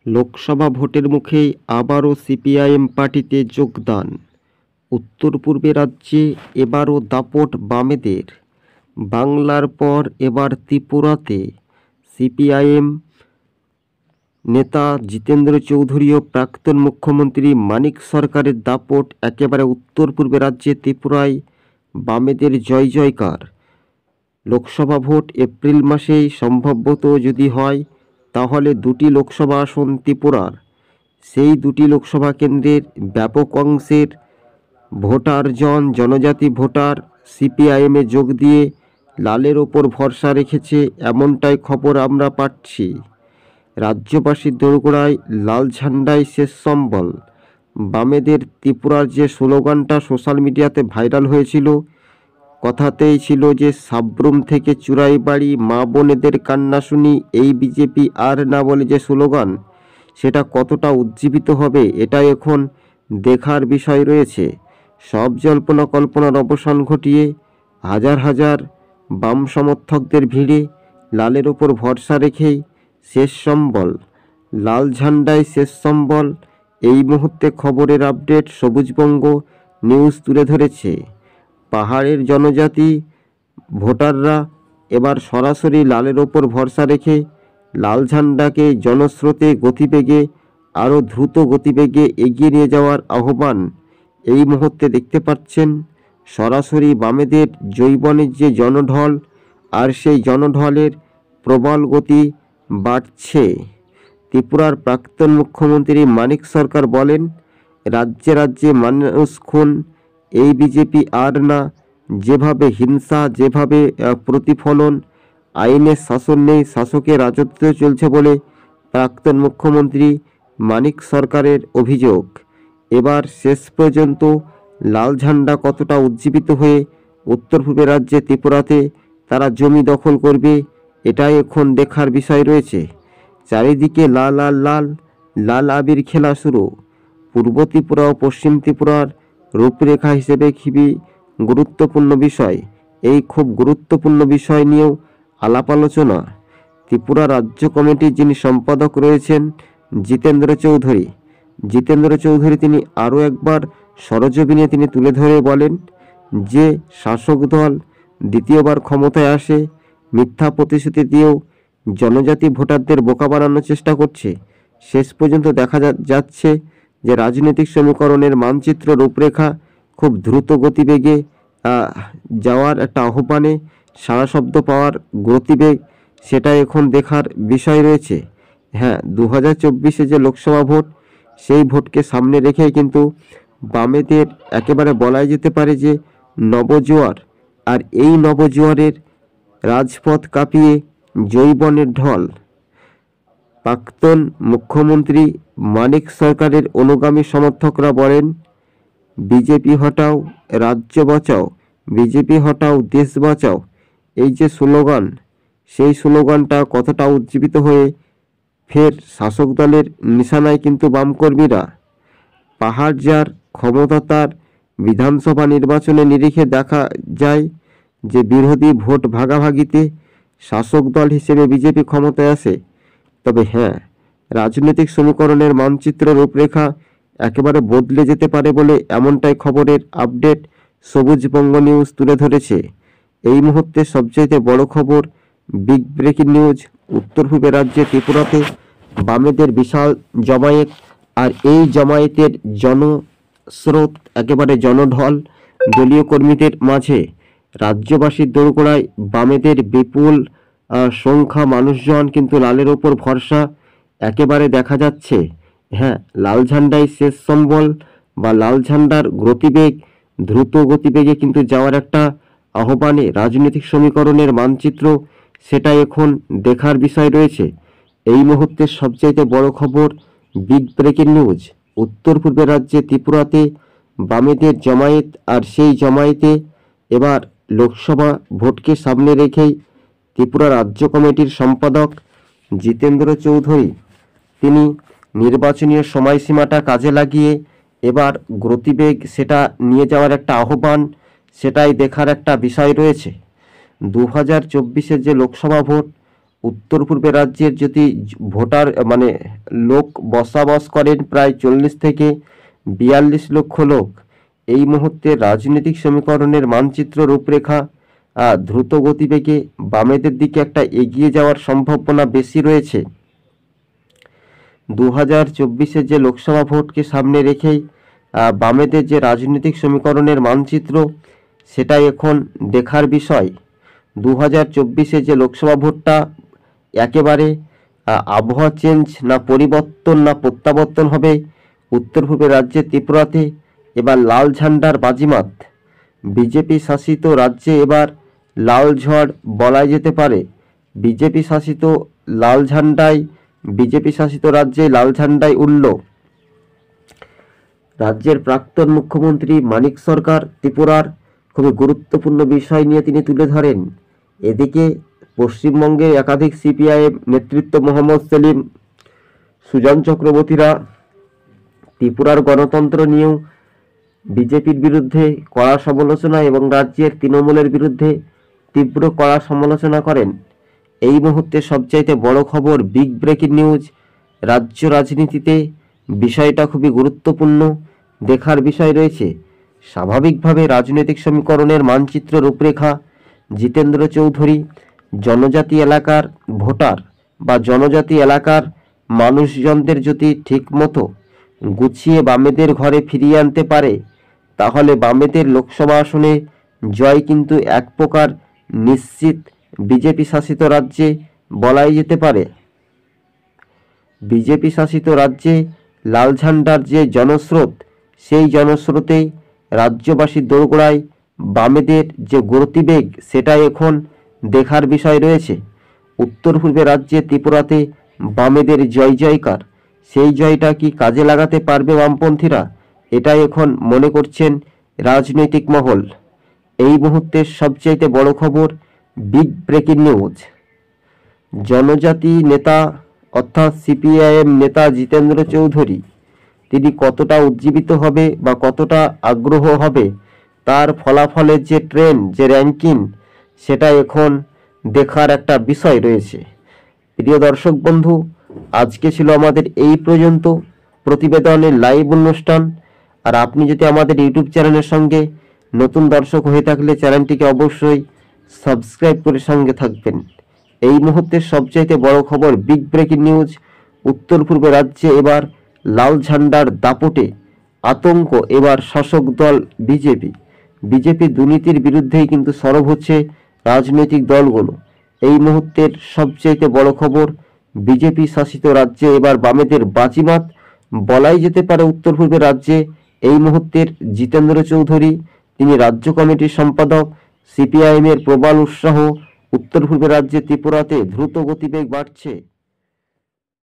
লোকসভা ভোটের মুখেই আবারও সিপিআইএম পার্টিতে যোগদান। উত্তর পূর্বে রাজ্যে এবারও দাপট বামেদের। বাংলার পর এবার ত্রিপুরাতে সিপিআইএম নেতা জিতেন্দ্র চৌধুরী ও প্রাক্তন মুখ্যমন্ত্রী মানিক সরকারের দাপট একেবারে উত্তর পূর্বে রাজ্যে ত্রিপুরায় বামেদের জয় জয়কার। লোকসভা ভোট এপ্রিল মাসেই সম্ভবত যদি হয় তাহলে দুটি লোকসভা আসন ত্রিপুরার, সেই দুটি লোকসভা কেন্দ্রের ব্যাপক অংশের জনজাতি ভোটার সিপিআইএমে যোগ দিয়ে লালের ওপর ভরসা রেখেছে, এমনটাই খবর আমরা পাচ্ছি। রাজ্যবাসীর দোরগোড়ায় লাল ঝান্ডায় শেষ সম্বল। বামেদের ত্রিপুরার যে স্লোগানটা সোশ্যাল মিডিয়াতে ভাইরাল হয়েছিল, কথাতেই ছিল যে সাবরুম থেকে চুরাইবাড়ি মা বোনেদের কান্না শুনি এই বিজেপি আর না বলে যে স্লোগান, সেটা কতটা উজ্জীবিত হবে এটা এখন দেখার বিষয় রয়েছে। সব জল্পনা কল্পনার অবসান ঘটিয়ে হাজার হাজার বাম সমর্থকদের ভিড়ে লালের ওপর ভরসা রেখেই শেষ সম্বল, লাল ঝান্ডায় শেষ সম্বল। এই মুহূর্তে খবরের আপডেট সবুজবঙ্গ নিউজ তুলে ধরেছে। পাহাড়ের জনজাতি ভোটাররা এবার সরাসরি লালের ওপর ভরসা রেখে লাল ঝান্ডাকে জনস্রোতে গতিবেগে আরও দ্রুত গতিবেগে এগিয়ে নিয়ে যাওয়ার আহ্বান এই মুহূর্তে দেখতে পাচ্ছেন। সরাসরি বামেদের জৈবনের যে জনঢল, আর সেই জনঢলের প্রবল গতি বাড়ছে। ত্রিপুরার প্রাক্তন মুখ্যমন্ত্রী মানিক সরকার বলেন, রাজ্যে রাজ্যে মানুষ খুন এই বিজেপি আর না। যেভাবে হিংসা, যেভাবে প্রতিফলন, আইনের শাসন নেই, শাসকের রাজত্ব চলছে বলে প্রাক্তন মুখ্যমন্ত্রী মানিক সরকারের অভিযোগ। এবার শেষ পর্যন্ত লাল ঝান্ডা কতটা উজ্জীবিত হয়ে উত্তর পূর্বে রাজ্যে ত্রিপুরাতে তারা জমি দখল করবে, এটাই এখন দেখার বিষয় রয়েছে। চারিদিকে লাল লাল লাল লাল আবির খেলা শুরু। পূর্ব ত্রিপুরা ও পশ্চিম ত্রিপুরার রূপরেখা হিসেবে খুবই গুরুত্বপূর্ণ বিষয়। এই খুব গুরুত্বপূর্ণ বিষয় নিয়েও আলাপ আলোচনা। ত্রিপুরা রাজ্য কমিটির যিনি সম্পাদক রয়েছেন জিতেন্দ্র চৌধুরী তিনি আরও একবার সরজমিনে তিনি তুলে ধরে বলেন যে শাসক দল দ্বিতীয়বার ক্ষমতায় আসে মিথ্যা প্রতিশ্রুতি দিয়েও জনজাতি ভোটারদের বোকা বানানোর চেষ্টা করছে। শেষ পর্যন্ত দেখা যাচ্ছে যে রাজনৈতিক সমীকরণের মানচিত্র রূপরেখা খুব দ্রুত গতিবেগে যাওয়ার একটা আহ্বানে সাড়া শব্দ পাওয়ার গতিবেগ, সেটা এখন দেখার বিষয় রয়েছে। হ্যাঁ, 2024 যে লোকসভা ভোট, সেই ভোটকে সামনে রেখেই কিন্তু বামেদের একেবারে বলাই যেতে পারে যে নবজোয়ার, আর এই নবজোয়ারের রাজপথ কাঁপিয়ে জৈবনের ঢল। প্রাক্তন মুখ্যমন্ত্রী মানিক সরকারের অনুগামী সমর্থকরা বলেন, বিজেপি হটাও রাজ্য বাঁচাও, বিজেপি হটাও দেশ বাঁচাও, এই যে স্লোগান, সেই স্লোগানটা কতটা উজ্জীবিত হয়ে ফের শাসক দলের নিশানায় কিন্তু বামকর্মীরা। পাহাড় যার ক্ষমতা তার, বিধানসভা নির্বাচনে নিরিখে দেখা যায় যে বিরোধী ভোট ভাগাভাগিতে শাসক দল হিসেবে বিজেপি ক্ষমতায় আসে। তবে হ্যাঁ, রাজনৈতিক সমীকরণের মানচিত্র রূপরেখা একেবারে বদলে যেতে পারে বলে এমনটাই খবরের আপডেট সবুজবঙ্গ নিউজ তুলে ধরেছে। এই মুহূর্তে সবচাইতে বড় খবর, বিগ ব্রেকিং নিউজ, উত্তর পূর্বে রাজ্যে ত্রিপুরাতে বামেদের বিশাল জমায়েত, আর এই জমায়েতের জনস্রোত একেবারে জনঢল দলীয় কর্মীদের মাঝে। রাজ্যবাসীর দোরগোড়ায় বামেদের বিপুল সংখ্যা মানুষজন কিন্তু লালের ওপর ভরসা একেবারে দেখা যাচ্ছে। হ্যাঁ, লাল ঝান্ডায় শেষ সম্বল বা লাল ঝান্ডার গতিবেগ, দ্রুত গতিবেগে কিন্তু যাওয়ার একটা আহ্বানে রাজনৈতিক সমীকরণের মানচিত্র, সেটা এখন দেখার বিষয় রয়েছে। এই মুহূর্তে সবচাইতে বড় খবর, বিগ ব্রেকিং নিউজ, উত্তর পূর্বে রাজ্যে ত্রিপুরাতে বামেদের জমায়েত, আর সেই জমায়েতে এবার লোকসভা ভোটকে সামনে রেখেই ত্রিপুরা রাজ্য কমিটির সম্পাদক জিতেন্দ্র চৌধুরী তিনি নির্বাচনীয় সময়সীমাটা কাজে লাগিয়ে এবার গতিবেগ সেটা নিয়ে যাওয়ার একটা আহ্বান, সেটাই দেখার একটা বিষয় রয়েছে। 2024 যে লোকসভা ভোট, উত্তর পূর্বে রাজ্যের যদি ভোটার লোক বসবাস করেন প্রায় 40 থেকে 42 লক্ষ লোক। এই মুহূর্তে রাজনৈতিক সমীকরণের মানচিত্র রূপরেখা দ্রুত গতিবেগে বামেদের দিকে একটা এগিয়ে যাওয়ার সম্ভাবনা বেশি রয়েছে। 2024-এর যে লোকসভা ভোটকে সামনে রেখেই বামেদের যে রাজনৈতিক সমীকরণের মানচিত্র সেটা এখন দেখার বিষয়। 2024-এ যে লোকসভা ভোটটা একেবারে আবহাওয়া চেঞ্জ না পরিবর্তন না প্রত্যাবর্তন হবে। উত্তর পূর্বের রাজ্যে ত্রিপুরাতে এবার লাল ঝান্ডার বাজিমাত। বিজেপি শাসিত রাজ্যে এবার লাল ঝড় বলা যেতে পারে। বিজেপি শাসিত রাজ্যে লাল ঝান্ডায় উঠল। রাজ্যের প্রাক্তন মুখ্যমন্ত্রী মানিক সরকার ত্রিপুরার খুবই গুরুত্বপূর্ণ বিষয় নিয়ে তিনি তুলে ধরেন। এদিকে পশ্চিমবঙ্গে একাধিক সিপিআইএম নেতৃত্ব মোহাম্মদ সেলিম, সুজন চক্রবর্তীরা ত্রিপুরার গণতন্ত্র নিয়েও বিজেপির বিরুদ্ধে কড়া সমালোচনা এবং রাজ্যের তৃণমূলের বিরুদ্ধে তীব্র কড়া সমালোচনা করেন। এই মুহূর্তে সবচাইতে বড় খবর, বিগ ব্রেকিং নিউজ। রাজ্য রাজনীতিতে বিষয়টা খুবই গুরুত্বপূর্ণ, দেখার বিষয় রয়েছে। স্বাভাবিকভাবে রাজনৈতিক সমীকরণের মানচিত্র রূপরেখা জিতেন্দ্র চৌধুরী জনজাতি এলাকার ভোটার বা জনজাতি এলাকার মানুষজনদের যদি ঠিকমতো গুছিয়ে বামেদের ঘরে ফিরিয়ে আনতে পারে তাহলে বামেদের লোকসভা আসনে জয় কিন্তু এক প্রকার নিশ্চিত বিজেপি শাসিত রাজ্যে বলাই যেতে পারে। বিজেপি শাসিত রাজ্যে লাল ঝান্ডার যে জনস্রোত, সেই জনস্রোতেই রাজ্যবাসীর দোরগোড়ায় বামেদের যে গতিবেগ সেটাই এখন দেখার বিষয় রয়েছে। উত্তর পূর্বের রাজ্যে ত্রিপুরাতে বামেদের জয় জয়কার, সেই জয়টা কি কাজে লাগাতে পারবে বামপন্থীরা? এটাই এখন মনে করছেন রাজনৈতিক মহল। এই মুহূর্তের সবচাইতে বড় খবর, বিগ ব্রেকিং নিউজ। জনজাতি নেতা অর্থাৎ সিপিআইএম নেতা জিতেন্দ্র চৌধুরী তিনি কতটা উজ্জীবিত হবে বা কতটা আগ্রহ হবে তার ফলাফলের যে ট্রেন্ড, যে র্যাঙ্কিং, সেটা এখন দেখার একটা বিষয় রয়েছে। প্রিয় দর্শক বন্ধু, আজকে ছিল আমাদের এই পর্যন্ত প্রতিবেদনের লাইভ অনুষ্ঠান। আর আপনি যদি আমাদের ইউটিউব চ্যানেলের সঙ্গে নতুন দর্শক হয়ে থাকলে চ্যানেলটিকে অবশ্যই সাবস্ক্রাইব করে সঙ্গে থাকবেন। এই মুহূর্তের সবচাইতে বড় খবর, বিগ ব্রেকিং নিউজ। উত্তর পূর্ব রাজ্যে এবার লাল ঝান্ডার দাপটে আতঙ্ক এবার শাসক দল বিজেপি দুর্নীতির বিরুদ্ধেই কিন্তু সরব হচ্ছে রাজনৈতিক দলগুলো। এই মুহূর্তের সবচাইতে বড় খবর, বিজেপি শাসিত রাজ্যে এবার বামেদের বাজিমাত বলাই যেতে পারে। উত্তর পূর্বের রাজ্যে এই মুহূর্তের জিতেন্দ্র চৌধুরী তিনি রাজ্য কমিটির সম্পাদক। সিপিআইএম এর প্রবল উৎসাহ, উত্তর পূর্বের রাজ্যে ত্রিপুরাতে দ্রুত গতিবেগ বাড়ছে।